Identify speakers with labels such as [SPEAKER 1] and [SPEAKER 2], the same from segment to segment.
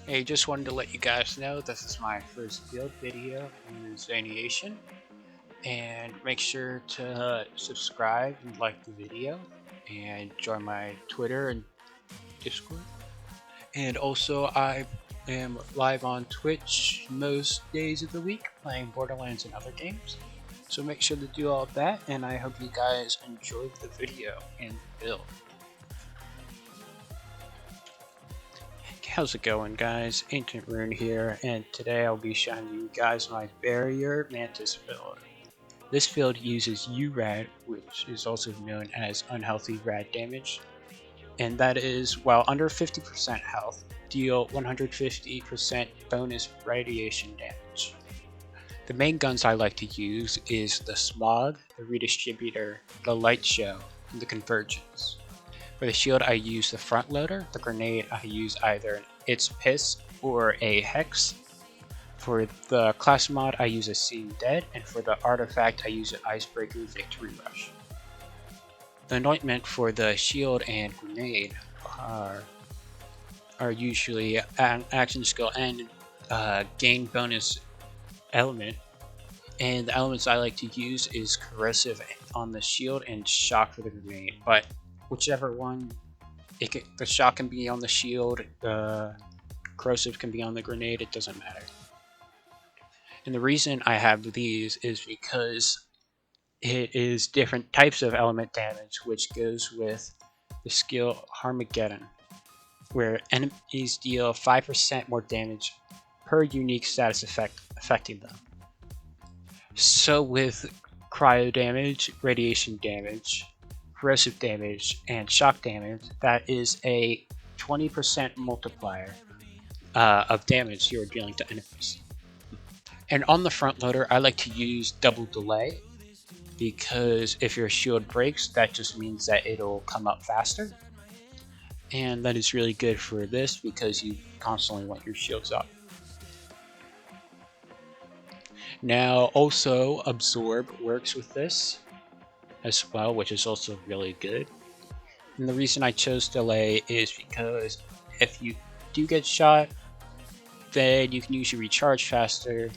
[SPEAKER 1] Hey, just wanted to let you guys know this is my first build video in Zaniation, and make sure to subscribe and like the video, and join my Twitter and Discord. And also, I am live on Twitch most days of the week playing Borderlands and other games. So make sure to do all of that, and I hope you guys enjoyed the video and build. How's it going, guys? Ancient Rune here, and today I'll be showing you guys my Barrier Mantis build. This build uses URAD, which is also known as unhealthy rad damage, and that is, while under 50% health, deal 150% bonus radiation damage. The main guns I like to use is the Smog, the Redistributor, the Light Show, and the Convergence. For the shield, I use the front loader. The grenade, I use either its piss or a hex. For the class mod, I use a Seeing Dead, and for the artifact, I use an Icebreaker Victory Rush. The anointment for the shield and grenade are usually an action skill and gain bonus element. And the elements I like to use is corrosive on the shield and shock for the grenade, but whichever one, the shock can be on the shield, the corrosive can be on the grenade, it doesn't matter. And the reason I have these is because it is different types of element damage, which goes with the skill Armageddon, where enemies deal 5% more damage per unique status effect affecting them. So with cryo damage, radiation damage, corrosive damage, and shock damage, that is a 20% multiplier of damage you're dealing to enemies. And on the front loader, I like to use double delay, because if your shield breaks, that just means that it'll come up faster. And that is really good for this because you constantly want your shields up. Now also Absorb works with this as well, which is also really good. And the reason I chose delay is because if you do get shot, then you can usually recharge faster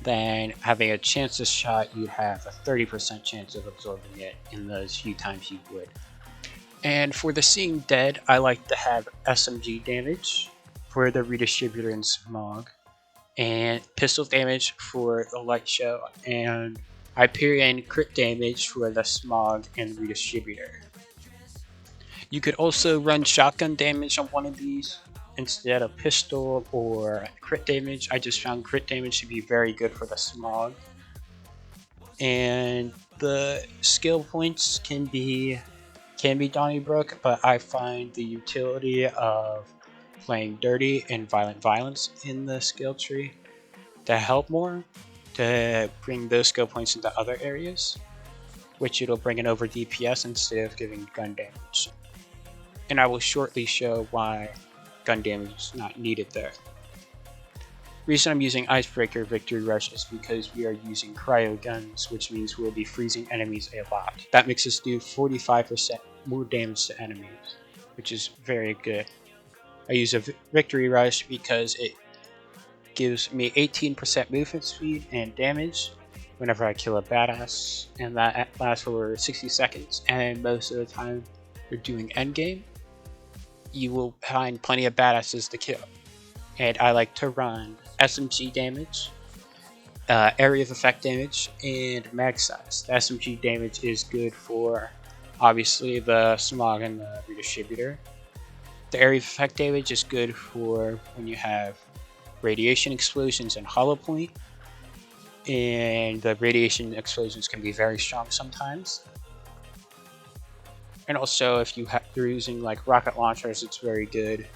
[SPEAKER 1] than having a chance to shot. You'd have a 30% chance of absorbing it in those few times you would. And for the Seeing Dead, I like to have SMG damage for the Redistributor and Smog, and pistol damage for the Light Show, and Hyperion crit damage for the Smog and Redistributor. You could also run shotgun damage on one of these instead of pistol or crit damage. I just found crit damage to be very good for the Smog. And the skill points can be Donnybrook, but I find the utility of playing Dirty and Violent Violence in the skill tree to help more, to bring those skill points into other areas, which it'll bring it over DPS instead of giving gun damage. And I will shortly show why gun damage is not needed there. Reason I'm using Icebreaker Victory Rush is because we are using cryo guns, which means we'll be freezing enemies a lot. That makes us do 45% more damage to enemies, which is very good. I use a Victory Rush because it gives me 18% movement speed and damage whenever I kill a badass, and that lasts for 60 seconds, and most of the time you're doing endgame, you will find plenty of badasses to kill. And I like to run SMG damage, area of effect damage, and mag size. The SMG damage is good for, obviously, the Smog and the Redistributor. The area of effect damage is good for when you have radiation explosions and hollow point, and the radiation explosions can be very strong sometimes. And also, if you're using like rocket launchers, it's very good,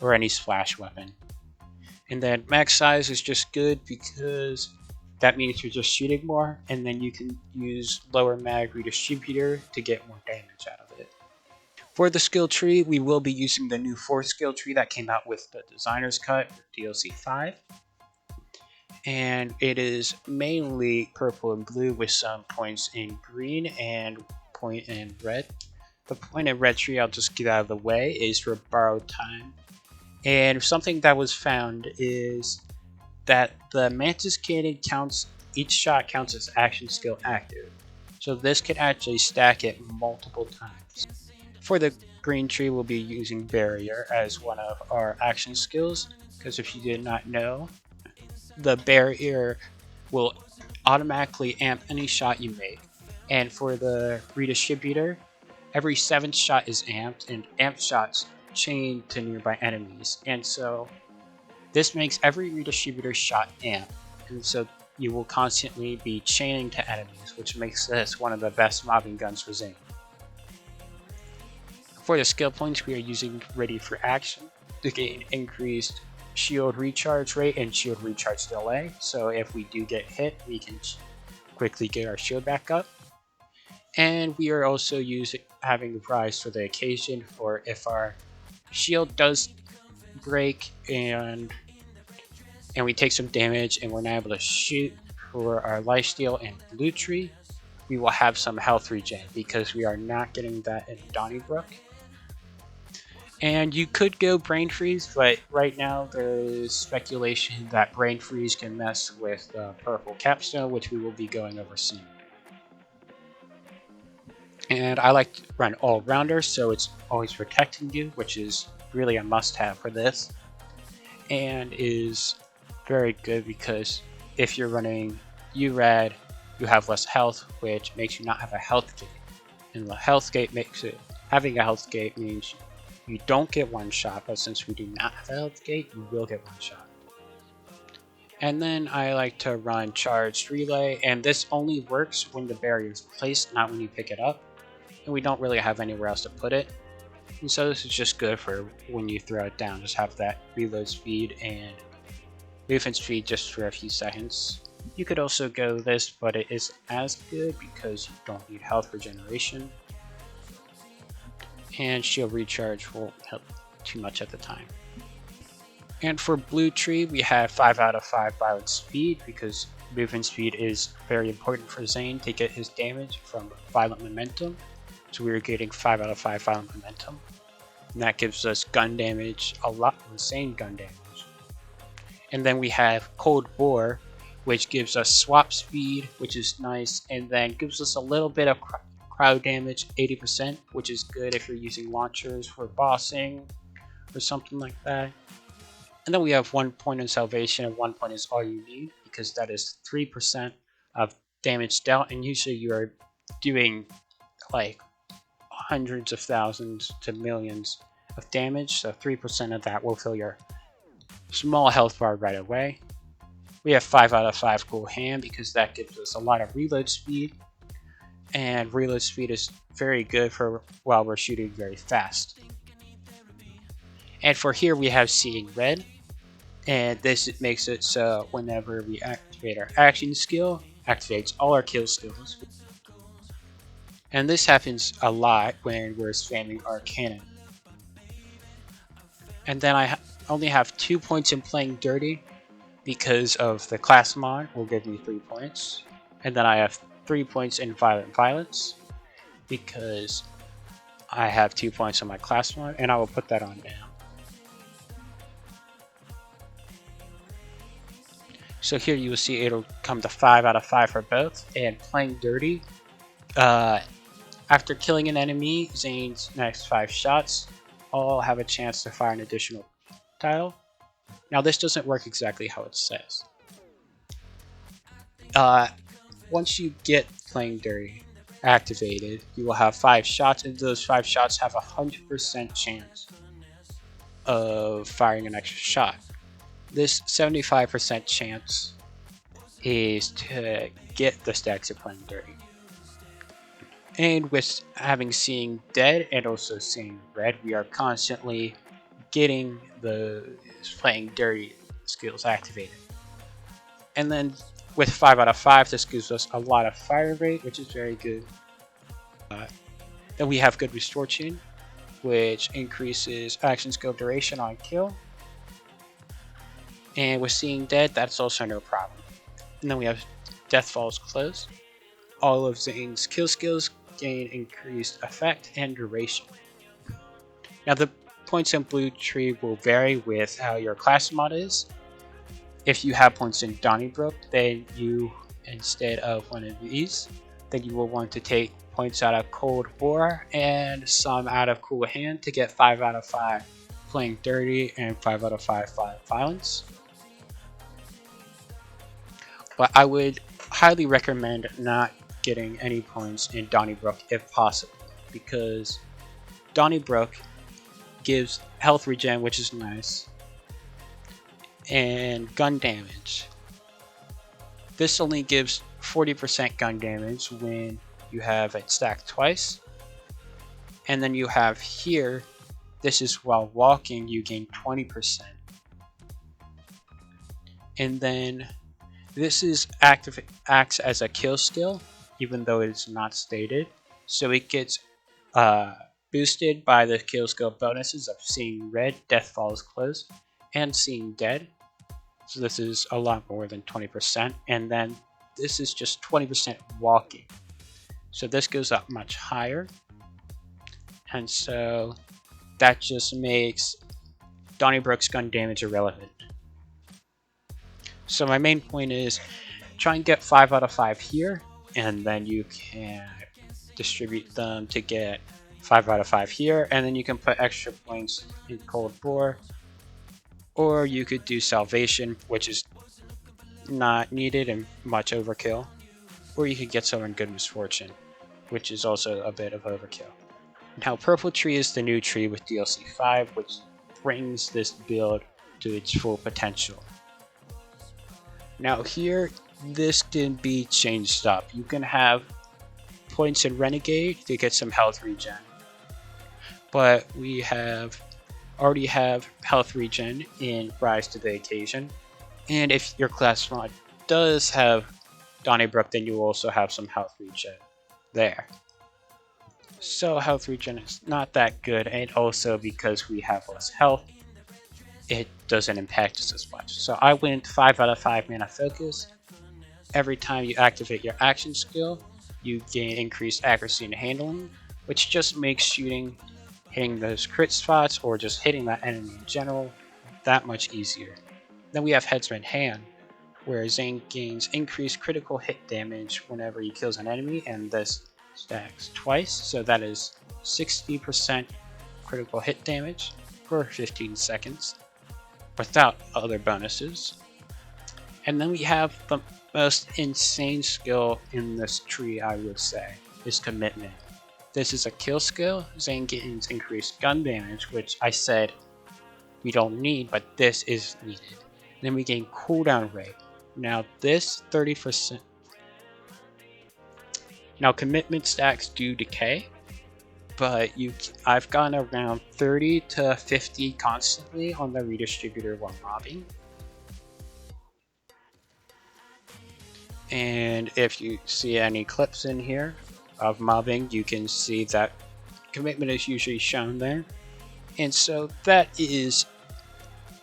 [SPEAKER 1] or any splash weapon. And then max size is just good because that means you're just shooting more, and then you can use lower mag Redistributor to get more damage out of it. For the skill tree, we will be using the new 4th skill tree that came out with the Designer's Cut for DLC 5. And it is mainly purple and blue with some points in green and point in red. The point in red tree, I'll just get out of the way, is for borrowed time And something that was found is that the Mantis Cannon counts, each shot counts as action skill active. So this can actually stack it multiple times. For the green tree, we'll be using Barrier as one of our action skills, because if you did not know, the Barrier will automatically amp any shot you make. And for the Redistributor, every 7th shot is amped, and amped shots chain to nearby enemies. And so this makes every Redistributor shot amp, and so you will constantly be chaining to enemies, which makes this one of the best mobbing guns for Zane. For the skill points, we are using Ready for Action to gain increased shield recharge rate and shield recharge delay, so if we do get hit, we can quickly get our shield back up. And we are also having Rise for the occasion for if our shield does break and we take some damage and we're not able to shoot for our lifesteal and blue tree, we will have some health regen because we are not getting that in Donnybrook. And you could go Brain Freeze, but right now there is speculation that Brain Freeze can mess with Purple Capstone, which we will be going over soon. And I like to run All Rounder, so it's always protecting you, which is really a must-have for this, and is very good because if you're running URAD, you have less health, which makes you not have a health gate. And the health gate makes it, having a health gate means you don't get one shot, but since we do not have a health gate, you will get one shot. And then I like to run Charged Relay, and this only works when the barrier is placed, not when you pick it up. And we don't really have anywhere else to put it. And so this is just good for when you throw it down, just have that reload speed and movement speed just for a few seconds. You could also go this, but it isn't as good because you don't need health regeneration. And shield recharge won't help too much at the time. And for blue tree, we have 5 out of 5 violent speed because movement speed is very important for Zane to get his damage from violent momentum. So we are getting 5 out of 5 violent momentum. And that gives us gun damage, a lot, insane gun damage. And then we have Cold War, which gives us swap speed, which is nice, and then gives us a little bit of crowd damage, 80%, which is good if you're using launchers for bossing or something like that. And then we have 1 point in salvation, and 1 point is all you need, because that is 3% of damage dealt, and usually you are doing like hundreds of thousands to millions of damage, so 3% of that will fill your small health bar right away. We have 5 out of 5 cool hand because that gives us a lot of reload speed, and reload speed is very good for while we're shooting very fast. And for here we have Seeing Red, and this makes it so whenever we activate our action skill, activates all our kill skills. And this happens a lot when we're spamming our cannon. And then I only have 2 points in Playing Dirty because of the class mod will give me 3 points. And then I have 3 points in Violent Violence because I have 2 points on my class mod, and I will put that on now. So here you will see it'll come to 5 out of 5 for both. And Playing Dirty, after killing an enemy, Zane's next 5 shots all have a chance to fire an additional tile. Now this doesn't work exactly how it says. Once you get Playing Dirty activated, you will have 5 shots, and those 5 shots have a 100% chance of firing an extra shot. This 75% chance is to get the stacks of Playing Dirty. And with having Seeing Dead and also Seeing Red, we are constantly getting the Playing Dirty skills activated. And then with 5 out of 5, this gives us a lot of fire rate, which is very good. Then we have Good Restore Chain, which increases action skill duration on kill. And with Seeing Dead, that's also no problem. And then we have Death Falls Close. All of Zane's kill skills gain increased effect and duration. Now the points in blue tree will vary with how your class mod is. If you have points in Donnybrook, then you, instead of one of these, then you will want to take points out of Cold War and some out of Cool Hand to get 5 out of 5 playing dirty and 5 out of 5 violence. But I would highly recommend not getting any points in Donnybrook if possible, because Donnybrook gives health regen, which is nice, and gun damage. This only gives 40% gun damage when you have it stacked twice. And then you have here, this is while walking, you gain 20%. And then this is acts as a kill skill, even though it's not stated. So it gets boosted by the kill skill bonuses of Seeing Red, Death Follows Close, and Seeing Dead. So this is a lot more than 20%. And then this is just 20% walking. So this goes up much higher. And so that just makes Donnybrook's gun damage irrelevant. So my main point is try and get 5 out of 5 here, and then you can distribute them to get 5 out of 5 here, and then you can put extra points in Cold War, or you could do Salvation, which is not needed and much overkill, or you could get some in Good Misfortune, which is also a bit of overkill. Now Purple Tree is the new tree with DLC 5, which brings this build to its full potential. Now here, this can be changed up. You can have points in Renegade to get some health regen, but we already have health regen in Rise to the Occasion, and if your class mod does have Donnybrook, then you also have some health regen there. So health regen is not that good, and also because we have less health, it doesn't impact us as much. So I went 5 out of 5 mana focus. Every time you activate your action skill, you gain increased accuracy and handling, which just makes hitting those crit spots, or just hitting that enemy in general, that much easier. Then we have Headsman Hand, where Zane gains increased critical hit damage whenever he kills an enemy, and this stacks twice, so that is 60% critical hit damage for 15 seconds without other bonuses. And then we have the most insane skill in this tree, I would say, is Commitment. This is a kill skill. Zane gains increased gun damage, which I said we don't need, but this is needed. Then we gain cooldown rate. Now this 30%. Now commitment stacks do decay, but I've gone around 30 to 50 constantly on the Redistributor while mobbing. And if you see any clips in here of mobbing, you can see that commitment is usually shown there. And so that is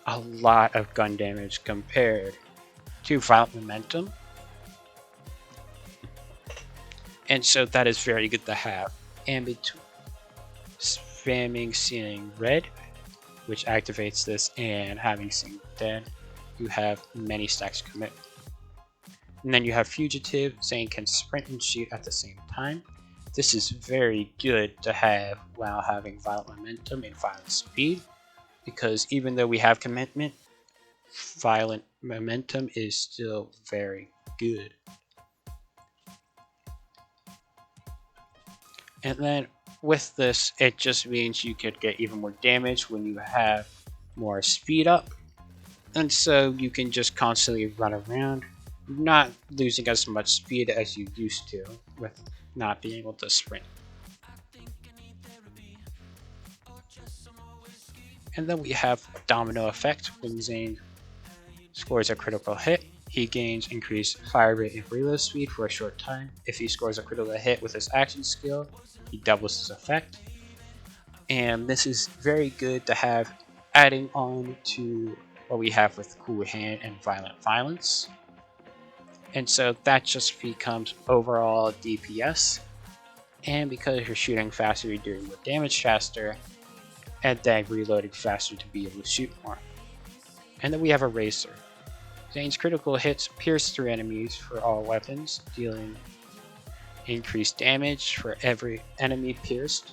[SPEAKER 1] a lot of gun damage compared to Violent Momentum. And so that is very good to have. And between spamming Seeing Red, which activates this, and having Seeing Dead, you have many stacks of commitment. And then you have Fugitive. Zane can sprint and shoot at the same time. This is very good to have while having Violent Momentum and Violent Speed, because even though we have commitment, Violent Momentum is still very good. And then with this, it just means you could get even more damage when you have more speed up. And so you can just constantly run around, not losing as much speed as you used to with not being able to sprint. And then we have Domino Effect. When Zane scores a critical hit, he gains increased fire rate and reload speed for a short time. If he scores a critical hit with his action skill, he doubles his effect. And this is very good to have adding on to what we have with Cool Hand and Violent Violence. And so that just becomes overall DPS. And because you're shooting faster, you're doing more damage faster, and then reloading faster to be able to shoot more. And then we have a Racer. Zane's critical hits pierce through enemies for all weapons, dealing increased damage for every enemy pierced.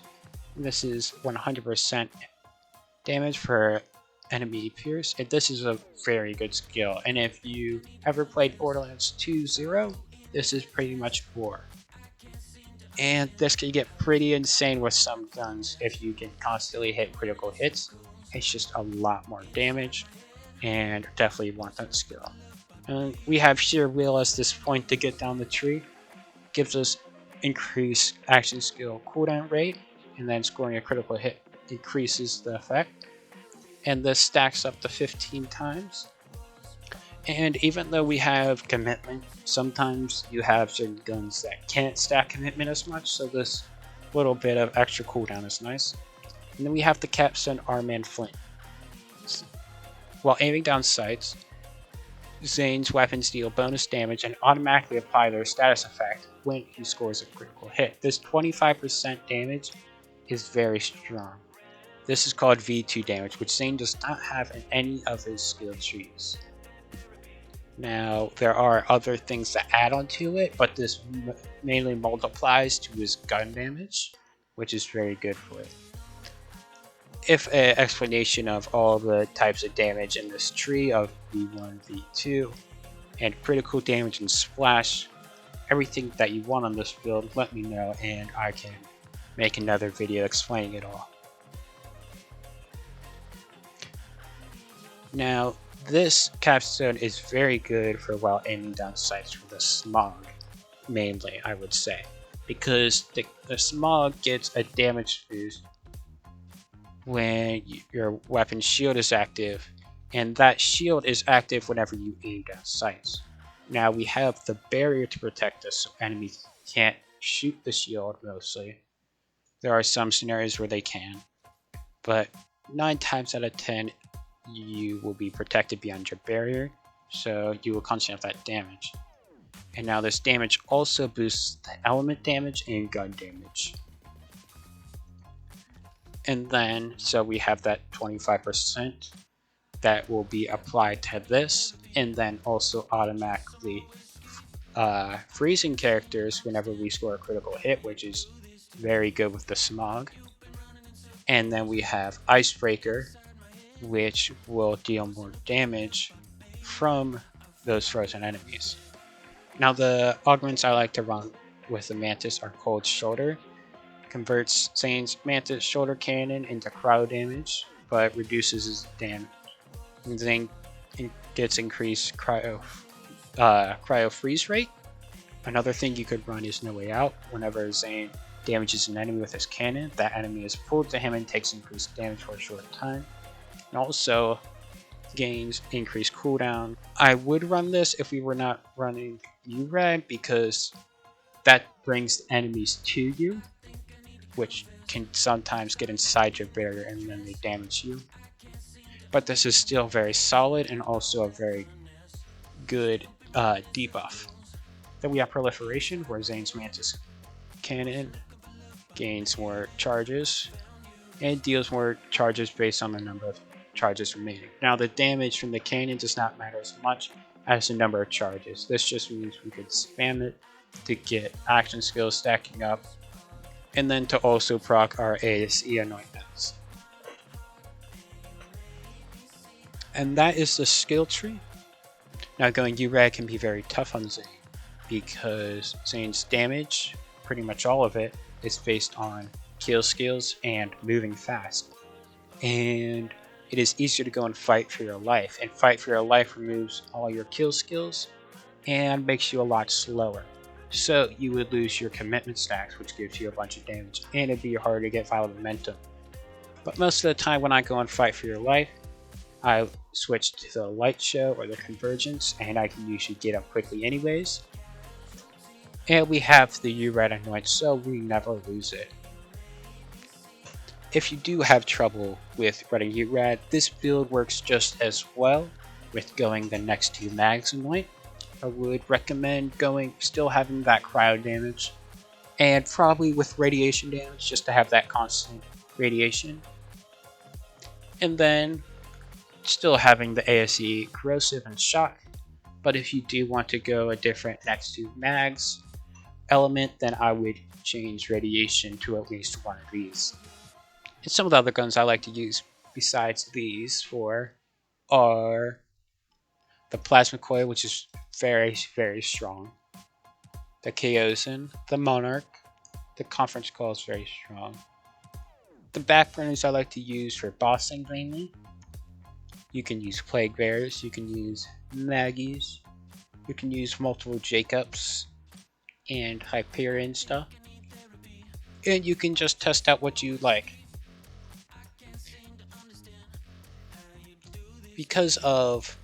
[SPEAKER 1] And this is 100% damage for enemy pierced, and this is a very good skill. And if you ever played Borderlands 2.0, this is pretty much war. And this can get pretty insane with some guns if you can constantly hit critical hits. It's just a lot more damage, and definitely want that skill. And we have Sheer Will as this point to get down the tree. Gives us increased action skill cooldown rate, and then scoring a critical hit increases the effect. And this stacks up to 15 times. And even though we have commitment, sometimes you have certain guns that can't stack commitment as much, so this little bit of extra cooldown is nice. And then we have the Capstone Armband Flint. While aiming down sights, Zane's weapons deal bonus damage and automatically apply their status effect when he scores a critical hit. This 25% damage is very strong. This is called V2 damage, which Zane does not have in any of his skill trees. Now, there are other things that add on to it, but this mainly multiplies to his gun damage, which is very good for it. If an explanation of all the types of damage in this tree of V1, V2, and critical damage and splash, everything that you want on this build, let me know and I can make another video explaining it all. Now, this capstone is very good for while aiming down sights for the smog, mainly, I would say, because the smog gets a damage boost when your weapon's shield is active, and that shield is active whenever you aim down sights. Now we have the barrier to protect us, so enemies can't shoot the shield mostly. There are some scenarios where they can, but 9 times out of 10 you will be protected beyond your barrier, so you will constantly have that damage. And now this damage also boosts the element damage and gun damage. And then, so we have that 25% that will be applied to this, and then also automatically freezing characters whenever we score a critical hit, which is very good with the smog. And then we have Icebreaker, which will deal more damage from those frozen enemies. Now the augments I like to run with the Mantis are Cold Shoulder. Converts Zane's Mantis shoulder cannon into cryo damage, but reduces his damage. And Zane gets increased cryo freeze rate. Another thing you could run is No Way Out. Whenever Zane damages an enemy with his cannon, that enemy is pulled to him and takes increased damage for a short time. And also gains increased cooldown. I would run this if we were not running URAD, because that brings enemies to you, which can sometimes get inside your barrier and then they damage you. But this is still very solid and also a very good debuff. Then we have Proliferation, where Zane's Mantis cannon gains more charges and deals more charges based on the number of charges remaining. Now the damage from the cannon does not matter as much as the number of charges. This just means we could spam it to get action skills stacking up, and then to also proc our ASE anointments. And that is the skill tree. Now going URAD can be very tough on Zane, because Zane's damage, pretty much all of it, is based on kill skills and moving fast. And it is easier to go and fight for your life, and fight for your life removes all your kill skills and makes you a lot slower. So you would lose your commitment stacks, which gives you a bunch of damage, and it'd be harder to get vital momentum. But most of the time when I go and fight for your life, I switch to the light show or the convergence, and I can usually get up quickly anyways. And we have the URAD anoint, so we never lose it. If you do have trouble with running URAD, this build works just as well with going the next 2 mags anoint. I would recommend still having that cryo damage, and probably with radiation damage, just to have that constant radiation. And then still having the ASE corrosive and shock, but if you do want to go a different next to mags element, then I would change radiation to at least one of these. And some of the other guns I like to use besides these four are the plasma coil, which is very, very strong, the Chaosin, the Monarch, the conference coil is very strong. The backburners I like to use for bossing mainly. You can use Plague Bears, you can use Maggies, you can use multiple Jacobs and Hyperion stuff. And you can just test out what you like. Because of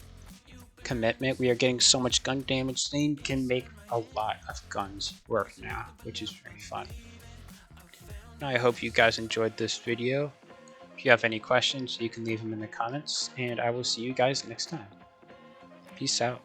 [SPEAKER 1] commitment, we are getting so much gun damage, they can make a lot of guns work now, which is very fun. Now I hope you guys enjoyed this video. If you have any questions, you can leave them in the comments, and I will see you guys next time. Peace out.